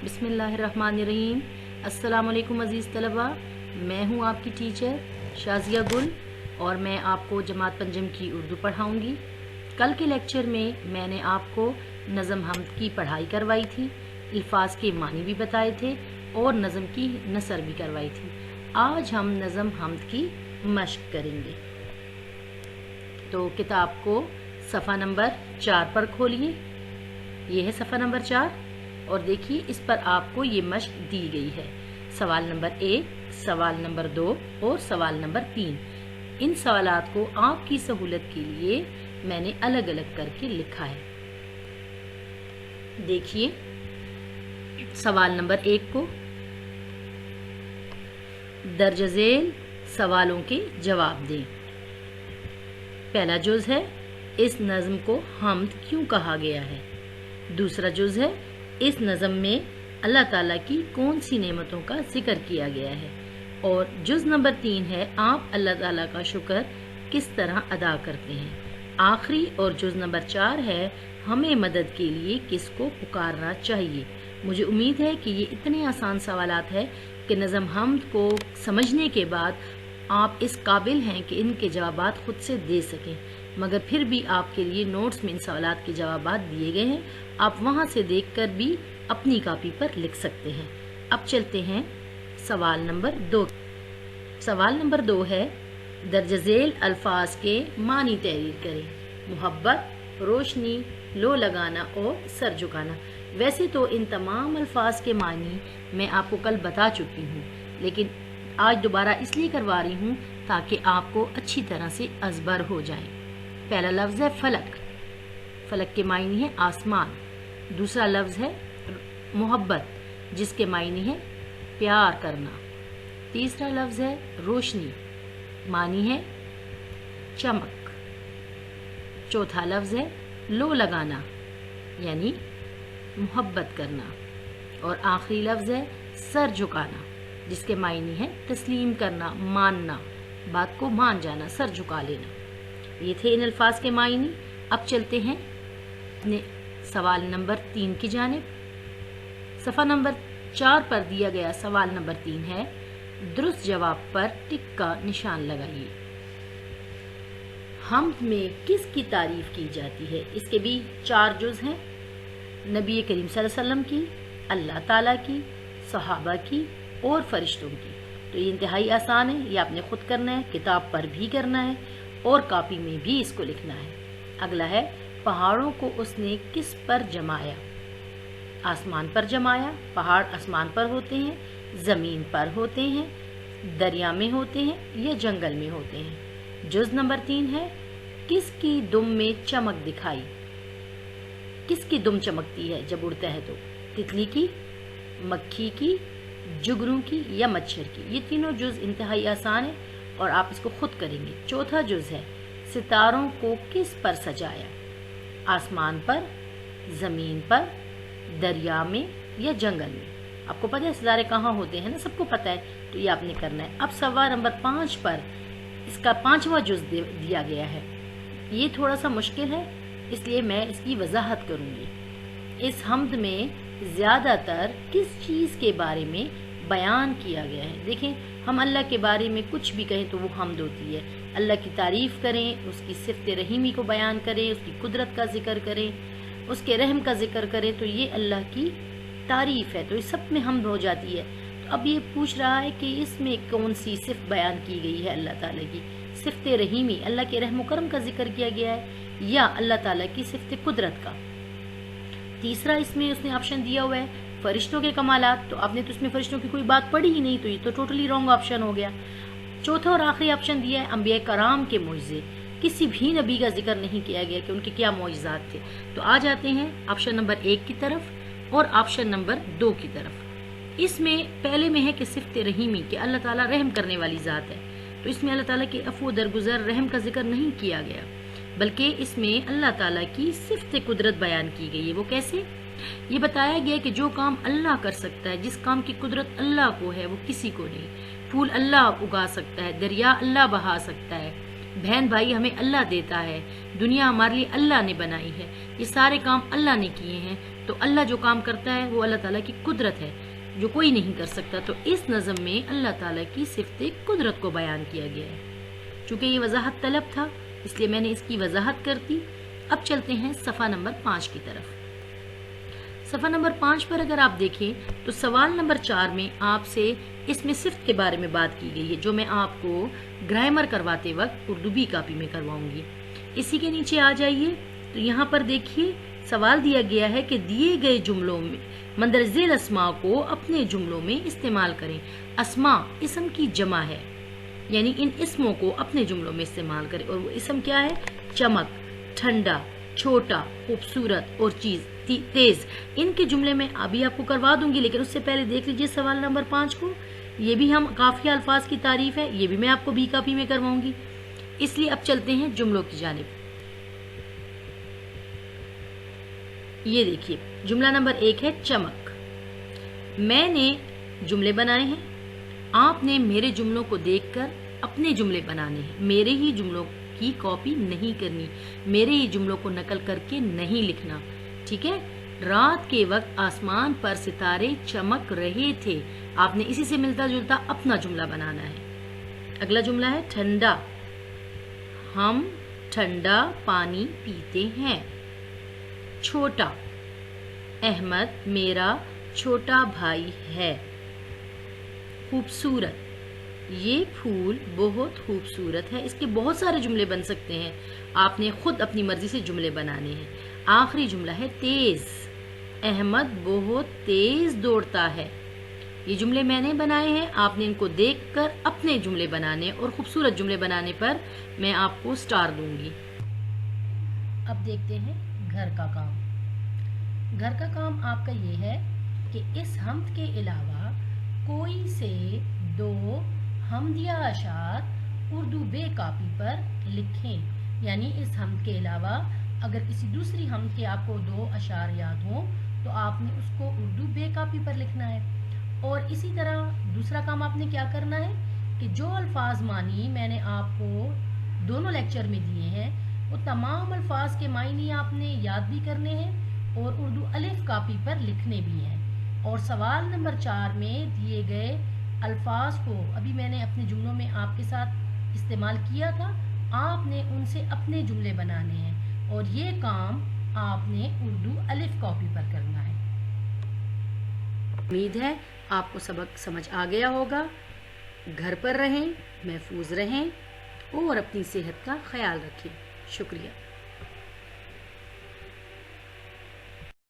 بسم اللہ الرحمن الرحیم۔ السلام علیکم عزیز طلبہ، میں ہوں آپ کی ٹیچر شازیہ گل اور میں آپ کو جماعت پنجم کی اردو پڑھاؤں گی۔ کل کے لیکچر میں نے آپ کو نظم حمد کی پڑھائی کروائی تھی، الفاظ کے معنی بھی بتائے تھے اور نظم کی نثر بھی کروائی تھی۔ آج ہم نظم حمد کی مشق کریں گے۔ تو کتاب کو صفحہ نمبر 4 پر کھولیے۔ یہ ہے صفحہ نمبر 4 اور دیکھیے اس پر آپ کو یہ مشق دی گئی ہے۔ سوال نمبر 1، سوال نمبر 2 اور سوال نمبر 3۔ ان سوالات کو آپ کی سہولت کے لیے میں نے الگ الگ کر کے لکھا ہے۔ دیکھیے سوال نمبر 1 کو، درج ذیل سوالوں کے جواب دیں۔ پہلا جز ہے اس نظم کو حمد کیوں کہا گیا ہے۔ دوسرا جز ہے اس نظم میں اللہ تعالیٰ کی کون سی نعمتوں کا ذکر کیا گیا ہے۔ اور جز نمبر 3 ہے آپ اللہ تعالیٰ کا شکر کس طرح ادا کرتے ہیں۔ آخری اور جز نمبر 4 ہے ہمیں مدد کے لیے کس کو پکارنا چاہیے۔ مجھے امید ہے کہ یہ اتنے آسان سوالات ہیں کہ نظم حمد کو سمجھنے کے بعد آپ اس قابل ہیں کہ ان کے جوابات خود سے دے سکیں، مگر پھر بھی آپ کے لیے نوٹس میں ان سوالات کے جوابات دیے گئے ہیں، آپ وہاں سے دیکھ کر بھی اپنی کاپی پر لکھ سکتے ہیں۔ اب چلتے ہیں سوال نمبر 2۔ سوال نمبر 2 ہے درج ذیل الفاظ کے معنی تحریر کریں۔ محبت، روشنی، لو لگانا اور سر جھکانا۔ ویسے تو ان تمام الفاظ کے معنی میں آپ کو کل بتا چکی ہوں، لیکن آج دوبارہ اس لیے کروا رہی ہوں تاکہ آپ کو اچھی طرح سے ازبر ہو جائیں۔ پہلا لفظ ہے فلک۔ فلک کے معنی ہے آسمان۔ دوسرا لفظ ہے محبت، جس کے معنی ہے پیار کرنا۔ تیسرا لفظ ہے روشنی، معنی ہے چمک۔ چوتھا لفظ ہے لو لگانا، یعنی محبت کرنا۔ اور آخری لفظ ہے سر جھکانا، جس کے معنی ہے تسلیم کرنا، ماننا، بات کو مان جانا، سر جھکا لینا۔ یہ تھے ان الفاظ کے معنی۔ اب چلتے ہیں اپنے سوال نمبر 3 کی جانب۔ صفحہ نمبر 4 پر دیا گیا سوال نمبر 3 ہے، درست جواب پر ٹک کا نشان لگائیے۔ حمد میں کس کی تعریف کی جاتی ہے؟ اس کے بھی 4 جز ہیں، نبی کریم صلی اللہ علیہ وسلم کی، اللہ تعالیٰ کی، صحابہ کی اور فرشتوں کی۔ تو یہ انتہائی آسان ہے، یہ آپ نے خود کرنا ہے، کتاب پر بھی کرنا ہے اور کاپی میں بھی اس کو لکھنا ہے۔ اگلا ہے پہاڑوں کو اس نے کس پر جمایا؟ آسمان پر جمایا۔ پہاڑ آسمان پر ہوتے ہیں، زمین پر ہوتے ہیں، دریا میں ہوتے ہیں یا جنگل میں ہوتے ہیں۔ جز نمبر 3 ہے کس کی دم میں چمک دکھائی؟ کس کی دم چمکتی ہے جب اڑتا ہے؟ تو تتلی کی، مکھی کی، جگروں کی یا مچھر کی۔ یہ تینوں جز انتہائی آسان ہے اور آپ اس کو خود کریں گے۔ چوتھا جز ہے ستاروں کو کس پر سجایا؟ آسمان پر، زمین پر، دریا میں یا جنگل میں۔ آپ کو پتہ ہے ستارے کہاں ہوتے ہیں نا، سب کو پتہ ہے، تو یہ آپ نے کرنا ہے۔ اب سوال نمبر 5 پر اس کا 5واں جز دیا گیا ہے۔ یہ تھوڑا سا مشکل ہے، اس لیے میں اس کی وضاحت کروں گی۔ اس حمد میں زیادہ تر کس چیز کے بارے میں بیان کیا گیا ہے؟ دیکھیں، ہم اللہ کے بارے میں کچھ بھی کہیں تو وہ حمد ہوتی ہے۔ اللہ کی تعریف کریں، اس کی صفت رحیمی کو بیان کریں، اس کی قدرت کا ذکر کریں، اس کے رحم کا ذکر کریں، تو یہ اللہ کی تعریف ہے، تو اس سب میں حمد ہو جاتی ہے۔ تو اب یہ پوچھ رہا ہے کہ اس میں کون سی صفت بیان کی گئی ہے اللہ تعالیٰ کی؟ صفت رحیمی، اللہ کے رحم و کرم کا ذکر کیا گیا ہے یا اللہ تعالیٰ کی صفت قدرت کا؟ تیسرا اس میں اس نے آپشن دیا ہوا ہے فرشتوں کے کمالات، تو آپ نے تو اس میں فرشتوں کی کوئی بات پڑھی ہی نہیں، تو یہ تو ٹوٹلی رانگ آپشن ہو گیا۔ چوتھا اور آخری آپشن دیا ہے انبیاء کرام کے معجزے۔ کسی بھی نبی کا ذکر نہیں کیا گیا کہ ان کے کیا معجزات تھے۔ تو آ جاتے ہیں آپشن نمبر 1 کی طرف اور آپشن نمبر 2 کی طرف۔ اس میں پہلے میں ہے کہ صفت رحیمی، کہ اللہ تعالیٰ رحم کرنے والی ذات ہے، تو اس میں اللہ تعالیٰ کے عفو درگزر رحم کا ذکر نہیں کیا گیا، بلکہ اس میں اللہ تعالیٰ کی صفت قدرت بیان کی گئی ہے۔ وہ کیسے؟ یہ بتایا گیا کہ جو کام اللہ کر سکتا ہے، جس کام کی قدرت اللہ کو ہے، وہ کسی کو نہیں۔ پھول اللہ اگا سکتا ہے، دریا اللہ بہا سکتا ہے، بہن بھائی ہمیں اللہ دیتا ہے، دنیا ہمارے لیے اللہ نے بنائی ہے، یہ سارے کام اللہ نے کیے ہیں۔ تو اللہ جو کام کرتا ہے وہ اللہ تعالیٰ کی قدرت ہے جو کوئی نہیں کر سکتا. تو اس نظم میں اللہ تعالیٰ کی صفت قدرت کو بیان کیا گیا ہے. چونکہ یہ وضاحت طلب تھا اس لیے میں نے اس کی وضاحت کر دی. اب چلتے ہیں صفحہ نمبر 5 کی طرف. صفحہ نمبر 5 پر اگر آپ دیکھیں تو سوال نمبر 4 میں آپ سے اس میں صفت کے بارے میں بات کی گئی ہے جو میں آپ کو گرامر کرواتے وقت اردو بی کاپی میں کرواؤں گی. اسی کے نیچے آ جائیے تو یہاں پر دیکھیے سوال دیا گیا ہے کہ دیے گئے جملوں میں مندرجہ ذیل اسماء کو اپنے جملوں میں استعمال کریں. اسماء اسم کی جمع ہے یعنی ان اسموں کو اپنے جملوں میں استعمال کریں. اور وہ اسم کیا ہے؟ چمک، ٹھنڈا، چھوٹا، خوبصورت اور تیز. ان کے جملے میں ابھی آپ کو کروا دوں گی لیکن اس سے پہلے دیکھ لیجئے سوال نمبر 5 کو. یہ بھی ہم قافیہ الفاظ کی تعریف ہے، یہ بھی میں آپ کو بی کاپی میں کرواؤں گی. اس لیے اب چلتے ہیں جملوں کی جانب. یہ دیکھیے جملہ نمبر 1 ہے چمک. میں نے جملے بنائے ہیں، آپ نے میرے جملوں کو دیکھ کر اپنے جملے بنانے ہیں. میرے ہی جملوں کی کاپی نہیں کرنی، میرے ہی جملوں کو نقل کر کے نہیں لکھنا. ٹھیک ہے؟ رات کے وقت آسمان پر ستارے چمک رہے تھے. آپ نے اسی سے ملتا جلتا اپنا جملہ بنانا ہے. اگلا جملہ ہے ٹھنڈا. ہم ٹھنڈا پانی پیتے ہیں. چھوٹا. احمد میرا چھوٹا بھائی ہے. خوبصورت. یہ پھول بہت خوبصورت ہے. اس کے بہت سارے جملے بن سکتے ہیں، آپ نے خود اپنی مرضی سے جملے بنانے ہیں. آخری جملہ ہے تیز. احمد بہت تیز دوڑتا ہے. یہ جملے میں نے بنائے ہیں، آپ نے ان کو دیکھ کر اپنے جملے بنانے اور خوبصورت جملے بنانے پر میں آپ کو سٹار دوں گی. اب دیکھتے ہیں گھر کا کام. گھر کا کام آپ کا یہ ہے کہ اس حمد کے علاوہ کوئی سے 2 حمدیہ اشعار اردو بے کاپی پر لکھیں. یعنی اس حمد کے علاوہ اگر کسی دوسری حمد کے آپ کو 2 اشعار یاد ہوں تو آپ نے اس کو اردو بے کاپی پر لکھنا ہے. اور اسی طرح دوسرا کام آپ نے کیا کرنا ہے کہ جو الفاظ معنی میں نے آپ کو دونوں لیکچر میں دیے ہیں وہ تمام الفاظ کے معنی آپ نے یاد بھی کرنے ہیں اور اردو الف کاپی پر لکھنے بھی ہیں. اور سوال نمبر 4 میں دیے گئے الفاظ کو ابھی میں نے اپنے جملوں میں آپ کے ساتھ استعمال کیا تھا، آپ نے ان سے اپنے جملے بنانے ہیں اور یہ کام آپ نے اردو الف کاپی پر کرنا ہے. امید ہے آپ کو سبق سمجھ آ گیا ہوگا. گھر پر رہیں، محفوظ رہیں اور اپنی صحت کا خیال رکھیں. شکریہ.